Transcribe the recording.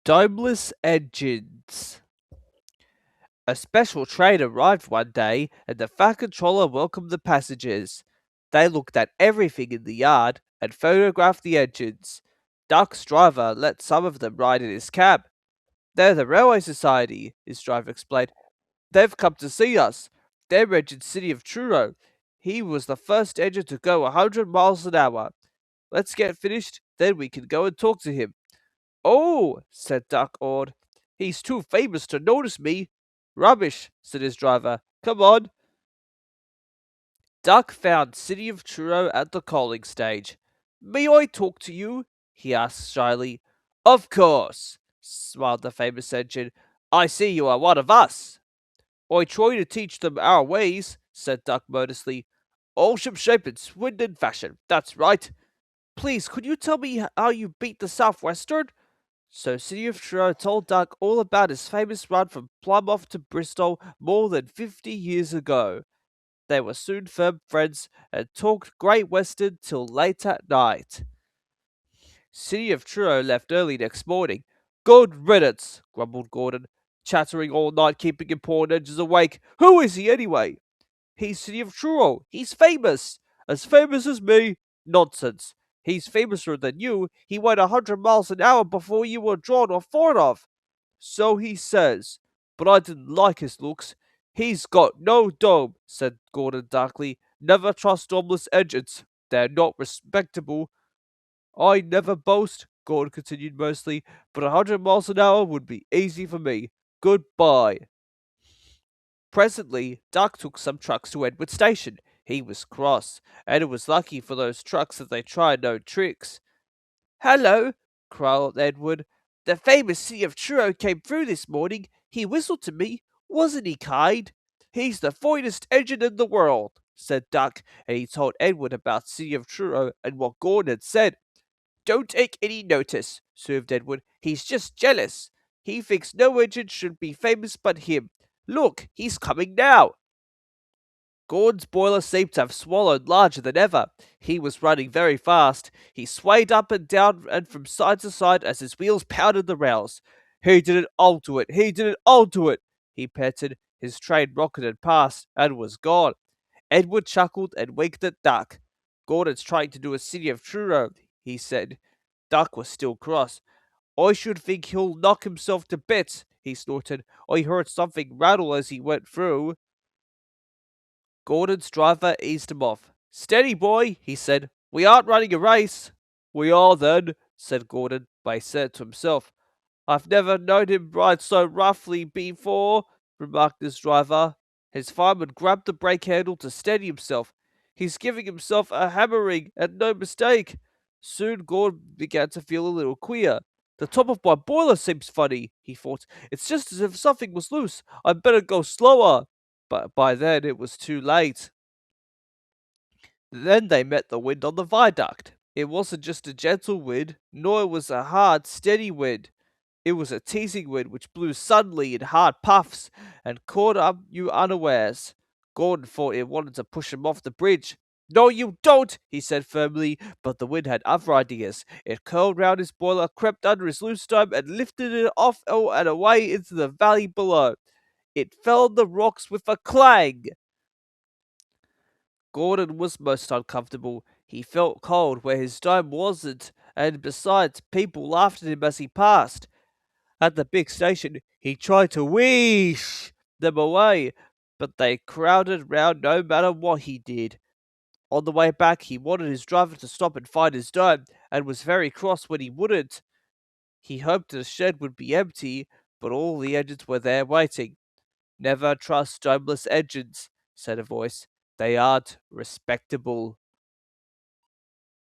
Domeless engines. A special train arrived one day, and the fat controller welcomed the passengers. They looked at everything in the yard and photographed the engines. Duck's driver let some of them ride in his cab. They're the Railway Society, his driver explained. They've come to see us. Their engine's City of Truro. He was the first engine to go 100 miles an hour. Let's get finished, then we can go and talk to him. Oh, said Duck, awed. He's too famous to notice me. Rubbish, said his driver. Come on. Duck found City of Truro at the calling stage. May I talk to you? He asked shyly. Of course, smiled the famous engine. I see you are one of us. I try to teach them our ways, said Duck modestly. All shipshape in Swindon fashion, that's right. Please, could you tell me how you beat the Southwestern? So City of Truro told Duck all about his famous run from Plymouth to Bristol more than 50 years ago. They were soon firm friends and talked Great Western till late at night. City of Truro left early next morning. Good riddance, grumbled Gordon, chattering all night, keeping important engines awake. Who is he anyway? He's City of Truro. He's famous. As famous as me. Nonsense. He's famouser than you. He went 100 miles an hour before you were drawn or thought of. So he says. But I didn't like his looks. He's got no dome, said Gordon darkly. Never trust Domeless engines. They're not respectable. I never boast, Gordon continued mostly, but 100 miles an hour would be easy for me. Goodbye. Presently, Duck took some trucks to Edward Station. He was cross, and it was lucky for those trucks that they tried no tricks. Hello, cried Edward. The famous City of Truro came through this morning. He whistled to me. Wasn't he kind? He's the finest engine in the world, said Duck, and he told Edward about City of Truro and what Gordon had said. Don't take any notice, soothed Edward. He's just jealous. He thinks no engine should be famous but him. Look, he's coming now. Gordon's boiler seemed to have swallowed larger than ever. He was running very fast. He swayed up and down and from side to side as his wheels pounded the rails. He didn't alter it. He didn't alter it. He panted. His train rocketed past and was gone. Edward chuckled and winked at Duck. Gordon's trying to do a City of Truro, he said. Duck was still cross. I should think he'll knock himself to bits, he snorted. I heard something rattle as he went through. Gordon's driver eased him off. Steady, boy, he said. We aren't running a race. We are, then, said Gordon, but he said to himself. I've never known him ride so roughly before, remarked his driver. His fireman grabbed the brake handle to steady himself. He's giving himself a hammering, and no mistake. Soon Gordon began to feel a little queer. The top of my boiler seems funny, he thought. It's just as if something was loose. I'd better go slower. But by then it was too late. Then they met the wind on the viaduct. It wasn't just a gentle wind, nor was it a hard, steady wind. It was a teasing wind which blew suddenly in hard puffs and caught up you unawares. Gordon thought it wanted to push him off the bridge. No, you don't, he said firmly, but the wind had other ideas. It curled round his boiler, crept under his loose dome, and lifted it off and away into the valley below. It fell on the rocks with a clang. Gordon was most uncomfortable. He felt cold where his dome wasn't, and besides, people laughed at him as he passed. At the big station, he tried to wheesh them away, but they crowded round no matter what he did. On the way back, he wanted his driver to stop and find his dome, and was very cross when he wouldn't. He hoped the shed would be empty, but all the engines were there waiting. Never trust domeless engines, said a voice. They aren't respectable.